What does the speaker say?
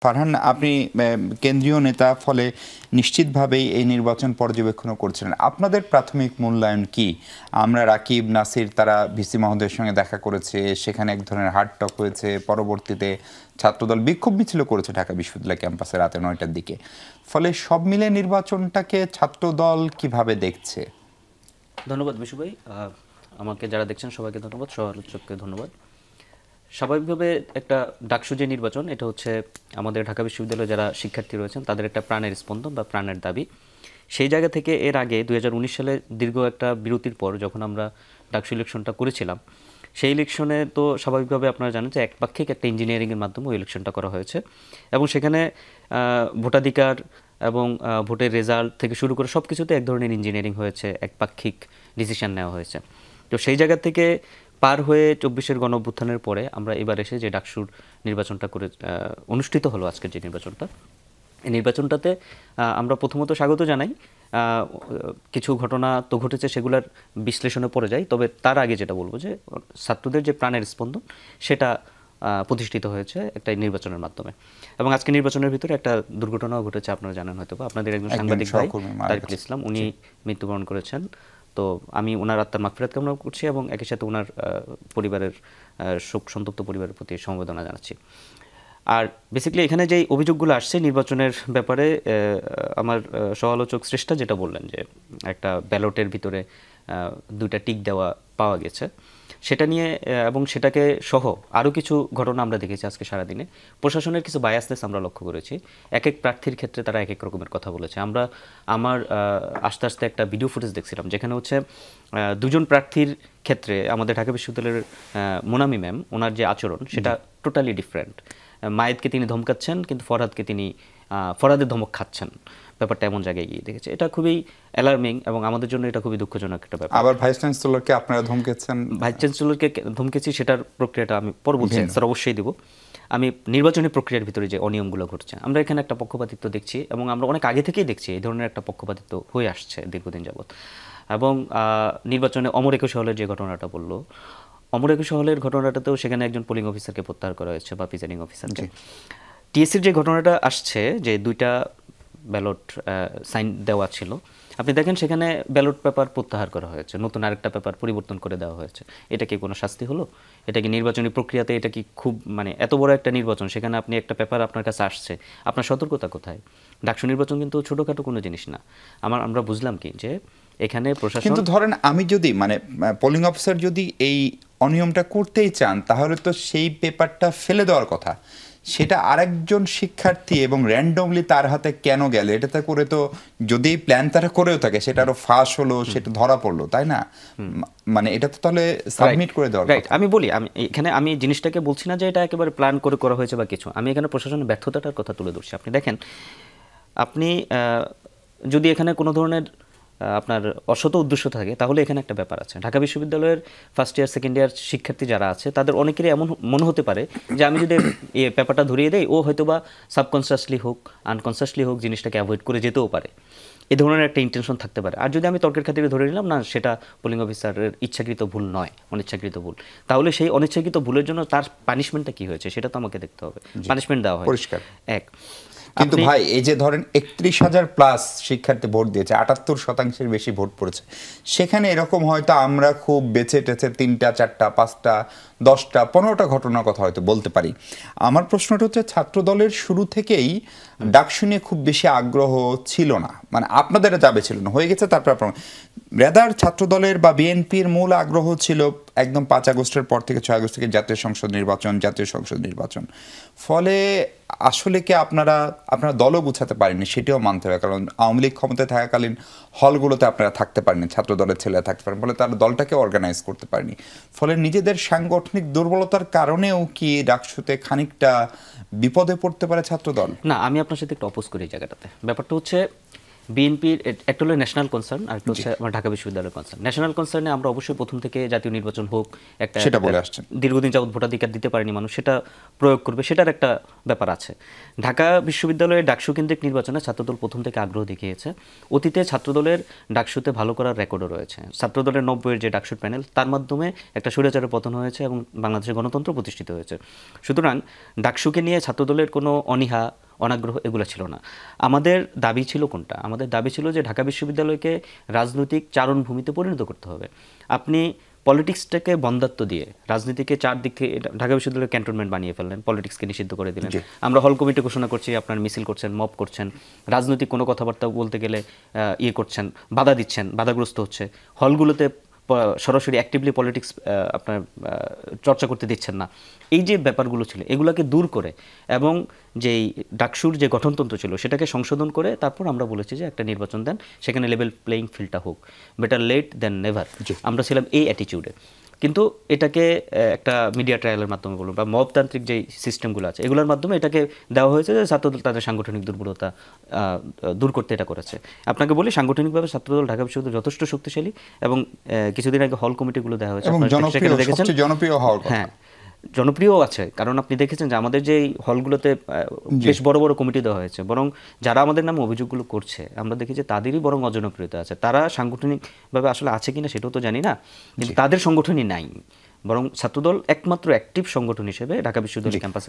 ফারহান, আপনি কেন্দ্রীয় নেতা, ফলে নিশ্চিতভাবেই এই নির্বাচন পর্যবেক্ষণও করছিলেন। আপনাদের প্রাথমিক মূল্যায়ন কি? আমরা রাকিব, নাসির তারা ভিসি মহোদয়ের সঙ্গে দেখা করেছে, সেখানে এক ধরনের হার্ড টক হয়েছে, পরবর্তীতে ছাত্রদল বিক্ষোভ মিছিল করেছে ঢাকা বিশ্ববিদ্যালয় ক্যাম্পাসে রাতে 9টার দিকে। ফলে সব মিলে নির্বাচনটাকে ছাত্রদল কিভাবে দেখছে? ধন্যবাদ বিশু ভাই। আমাকে যারা দেখছেন সবাইকে ধন্যবাদ, সহ-আলোচককে ধন্যবাদ। স্বাভাবিকভাবে একটা ডাকসু যে নির্বাচন, এটা হচ্ছে আমাদের ঢাকা বিশ্ববিদ্যালয়ে যারা শিক্ষার্থী রয়েছেন তাদের একটা প্রাণের স্পন্দন বা প্রাণের দাবি। সেই জায়গা থেকে এর আগে 2019 সালে দীর্ঘ একটা বিরতির পর যখন আমরা ডাকসু ইলেকশনটা করেছিলাম, সেই ইলেকশনে তো স্বাভাবিকভাবে আপনারা জানেন যে একপাক্ষিক একটা ইঞ্জিনিয়ারিংয়ের মাধ্যমে ওই ইলেকশনটা করা হয়েছে এবং সেখানে ভোটাধিকার এবং ভোটের রেজাল্ট থেকে শুরু করে সব কিছুতে এক ধরনের ইঞ্জিনিয়ারিং হয়েছে, একপাক্ষিক ডিসিশন নেওয়া হয়েছে। তো সেই জায়গা থেকে পার হয়ে 24-এর গণঅভ্যুত্থানের পরে আমরা এবার এসে যে ডাকসুর নির্বাচনটা করে অনুষ্ঠিত হলো, আজকের যে নির্বাচনটা, এই নির্বাচনটাতে আমরা প্রথমত স্বাগত জানাই। কিছু ঘটনা তো ঘটেছে, সেগুলোর বিশ্লেষণে পড়ে যায়, তবে তার আগে যেটা বলবো যে ছাত্রদের যে প্রাণের স্পন্দন সেটা প্রতিষ্ঠিত হয়েছে একটা নির্বাচনের মাধ্যমে। এবং আজকে নির্বাচনের ভিতরে একটা দুর্ঘটনাও ঘটেছে, আপনারা জানেন হয়তো, আপনাদের একজন সাংবাদিক ভাই তারিকুল ইসলাম, উনি মৃত্যুবরণ করেছেন। তো আমি ওনার আত্মার মাগফিরাত কামনা করছি এবং একই সাথে ওনার পরিবারের শোক সন্তপ্ত পরিবারের প্রতি সমবেদনা জানাচ্ছি। আর বেসিক্যালি এখানে যেই অভিযোগগুলো আসছে নির্বাচনের ব্যাপারে, আমার সহ-আলোচক শ্রেষ্ঠা যেটা বললেন যে একটা ব্যালটের ভিতরে 2টা টিক দেওয়া পাওয়া গেছে, সেটা নিয়ে এবং সেটাকে সহ আরও কিছু ঘটনা আমরা দেখেছি আজকে সারাদিনে। প্রশাসনের কিছু বায়াসনেস আমরা লক্ষ্য করেছি। এক এক প্রার্থীর ক্ষেত্রে তারা এক এক রকমের কথা বলেছে। আমার আস্তে আস্তে একটা ভিডিও ফুটেজ দেখছিলাম যেখানে হচ্ছে 2জন প্রার্থীর ক্ষেত্রে আমাদের ঢাকা বিশ্ববিদ্যালয়ের মোনামি ম্যাম, ওনার যে আচরণ সেটা টোটালি ডিফারেন্ট। মায়েদকে তিনি ধমকাচ্ছেন, কিন্তু ফরহাদকে তিনি ফরহাদের ধমক খাচ্ছেন। ব্যাপারটা এমন জায়গায় গিয়ে দেখেছে, এটা খুবই অ্যালার্মিং এবং আমাদের জন্য এটা খুবই দুঃখজনক একটা ব্যাপার। আবার ভাইস চ্যান্সেলরকে আপনারা ধমকেছেন? ভাইস চ্যান্সেলরকে ধমকেছি, সেটার প্রক্রিয়াটা আমি পরে বলছি, স্যার অবশ্যই দেব। আমি নির্বাচনী প্রক্রিয়ার ভিতরে যে অনিয়মগুলো ঘটছে, আমরা এখানে একটা পক্ষপাতিত্ব দেখছি এবং আমরা অনেক আগে থেকেই দেখছি এই ধরনের একটা পক্ষপাতিত্ব হয়ে আসছে দীর্ঘদিন যাবৎ। এবং নির্বাচনে অমর একুশে হলের যে ঘটনাটা বললো, অমর একুশে হলের ঘটনাটাতেও সেখানে একজন পোলিং অফিসারকে প্রত্যাহার করা হয়েছে বা প্রিজাইডিং অফিসারকে। টিএসসির যে ঘটনাটা আসছে যে 2টা ব্যালট সাইন দেওয়া ছিল, আপনি দেখেন সেখানে ব্যালট পেপার প্রত্যাহার করা হয়েছে, নতুন আরেকটা পেপার পরিবর্তন করে দেওয়া হয়েছে। এটা কি কোনো শাস্তি হলো? এটা কি নির্বাচনী প্রক্রিয়াতে, এটা কি খুব এত বড় একটা নির্বাচন, সেখানে আপনি একটা পেপার আপনার কাছে আসছে, আপনার সতর্কতা কোথায়? ডাকসু নির্বাচন কিন্তু ছোটোখাটো কোনো জিনিস না। আমরা বুঝলাম কি যে এখানে প্রশাসন, কিন্তু ধরেন আমি যদি পোলিং অফিসার যদি এই অনিয়মটা করতেই চান, তাহলে তো সেই পেপারটা ফেলে দেওয়ার কথা। সেটা আরেকজন শিক্ষার্থী এবং র্যান্ডমলি তার হাতে কেন গেল? এটাতে করে তো যদি প্ল্যান তারা করেও থাকে, সেটা আরো ফাঁস হলো, সেটা ধরা পড়লো, তাই না? এটা তো তাহলে সাবমিট করে দেওয়ার কথা। আমি বলি, আমি জিনিসটাকে বলছি না যে এটা একেবারে প্ল্যান করে করা হয়েছে বা কিছু। আমি এখানে প্রশাসনের ব্যর্থতাটার কথা তুলে ধরছি। আপনি দেখেন, আপনি যদি এখানে কোনো ধরনের আপনার অসৎ উদ্দেশ্য থাকে, তাহলে এখানে একটা ব্যাপার আছে। ঢাকা বিশ্ববিদ্যালয়ের ফার্স্ট ইয়ার সেকেন্ড ইয়ার শিক্ষার্থী যারা আছে, তাদের অনেকেরই এমন মনে হতে পারে যে আমি যদি এই পেপারটা ধরিয়ে দেই, ও হয়তো বা সাবকনসিয়াসলি হোক আনকনসিয়াসলি হোক জিনিসটাকে অ্যাভয়েড করে যেতেও পারে। এই ধরনের একটা ইন্টেনশন থাকতে পারে। আর যদি আমি তর্কের খাতিরে ধরে নিলাম না সেটা পোলিং অফিসারের ইচ্ছাকৃত ভুল নয়, অনিচ্ছাকৃত ভুল, তাহলে সেই অনিচ্ছাকৃত ভুলের জন্য তার পানিশমেন্টটা কি হয়েছে সেটা তো আমাকে দেখতে হবে। পানিশমেন্ট দেওয়া হয় পরিষ্কার এক। কিন্তু ভাই, এই যে ধরেন 31,000 প্লাস শিক্ষার্থী ভোট দিয়েছে, 78% বেশি ভোট পড়েছে, সেখানে এরকম হয়তো আমরা খুব বেছে টেছে 3টা 4টা 5টা 10টা 15টা ঘটনার কথা হয়তো বলতে পারি। আমার প্রশ্নটা হচ্ছে, ছাত্র দলের শুরু থেকেই ডাকসু নিয়ে খুব বেশি আগ্রহ ছিল না, আপনাদের যাবে ছিল না, হয়ে গেছে তারপর রেদার ছাত্র দলের বা বিএনপির মূল আগ্রহ ছিল একদম 5 আগস্টের পর থেকে 6 আগস্ট থেকে জাতীয় সংসদ নির্বাচন। ফলে আসলে কি আপনারা দলও গুছাতে পারেননি, সেটিও মানতে হবে। কারণ আওয়ামী লীগ ক্ষমতায় থাকাকালীন হলগুলোতে আপনারা থাকতে পারেননি, ছাত্র দলের ছেলেরা থাকতে পারেন, ফলে তারা দলটাকে অর্গানাইজ করতে পারেনি। ফলে নিজেদের সাংগঠনিক দুর্বলতার কারণেও কি ডাকসুতে খানিকটা বিপদে পড়তে পারে ছাত্র দল? না, আমি আপনার সাথে একটু অপোজ করি এই জায়গাটাতে। ব্যাপারটা হচ্ছে বিএনপির একটা হলো ন্যাশনাল কনসার্ন আর একটা হচ্ছে আমার ঢাকা বিশ্ববিদ্যালয়ের কনসার্ন। ন্যাশনাল কনসার্নে আমরা অবশ্যই প্রথম থেকে জাতীয় নির্বাচন হোক, একটা সেটা বলে আসছেন। দীর্ঘদিন যাবত ভোটাধিকার দিতে পারেনি মানুষ, সেটা প্রয়োগ করবে, সেটার একটা ব্যাপার আছে। ঢাকা বিশ্ববিদ্যালয়ের ডাকসু কেন্দ্রিক নির্বাচনে ছাত্রদল প্রথম থেকে আগ্রহ দেখিয়েছে। অতীতে ছাত্রদলের ডাকসুতে ভালো করার রেকর্ডও রয়েছে। ছাত্রদলের 90-এর যে ডাকসুর প্যানেল, তার মাধ্যমে একটা স্বৈরাচারের পতন হয়েছে এবং বাংলাদেশের গণতন্ত্র প্রতিষ্ঠিত হয়েছে। সুতরাং ডাকসুকে নিয়ে ছাত্রদলের কোনো অনীহা, অনাগ্রহ এগুলো ছিল না। আমাদের দাবি ছিল কোনটা? আমাদের দাবি ছিল যে ঢাকা বিশ্ববিদ্যালয়কে রাজনৈতিক চারণভূমিতে পরিণত করতে হবে। আপনি পলিটিক্সটাকে বন্ধাত্ব দিয়ে রাজনীতিকে চারদিক থেকে ঢাকা বিশ্ববিদ্যালয়ের ক্যান্টনমেন্ট বানিয়ে ফেললেন, পলিটিক্সকে নিষিদ্ধ করে দিলেন। আমরা হল কমিটি ঘোষণা করছি, আপনার মিছিল করছেন, মব করছেন, রাজনৈতিক কোনো কথাবার্তা বলতে গেলে ইয়ে করছেন, বাধা দিচ্ছেন, বাধাগ্রস্ত হচ্ছে। হলগুলোতে সরাসরি অ্যাক্টিভলি পলিটিক্স আপনার চর্চা করতে দিচ্ছেন না। এই যে ব্যাপারগুলো ছিল এগুলোকে দূর করে এবং যেই ডাকসুর যে গঠনতন্ত্র ছিল সেটাকে সংশোধন করে তারপর আমরা বলেছি যে একটা নির্বাচন দেন, সেখানে লেভেল প্লেইং ফিল্ডটা হোক, বেটার লেট দেন নেভার। আমরা ছিলাম এই অ্যাটিটিউডে। কিন্তু এটাকে একটা মিডিয়া ট্রায়ালের মাধ্যমে বলুন বা মবতান্ত্রিক যে সিস্টেমগুলো আছে এগুলোর মাধ্যমে এটাকে দেওয়া হয়েছে যে ছাত্রদল তাদের সাংগঠনিক দুর্বলতা দূর করতে এটা করেছে। আপনাকে বলি, সাংগঠনিকভাবে ছাত্রদল ঢাকা বিশ্ববিদ্যালয় যথেষ্ট শক্তিশালী এবং কিছুদিন আগে হল কমিটিগুলো দেওয়া হয়েছে, জনপ্রিয় হওয়ার কথা। হ্যাঁ, জনপ্রিয় আছে, কারণ আপনি দেখেছেন যে আমাদের যে হলগুলোতে বেশ বড় বড় কমিটি দেওয়া হয়েছে, বরং যারা আমাদের নামে অভিযোগগুলো করছে আমরা দেখি যে তাদেরই বরং অজনপ্রিয়তা আছে। তারা সাংগঠনিকভাবে আসলে আছে কিনা সেটাও তো জানি না, কিন্তু তাদের সংগঠনই নাই, বরং ছাত্রদল একমাত্র অ্যাক্টিভ সংগঠন হিসেবে ঢাকা বিশ্ববিদ্যালয় ক্যাম্পাসে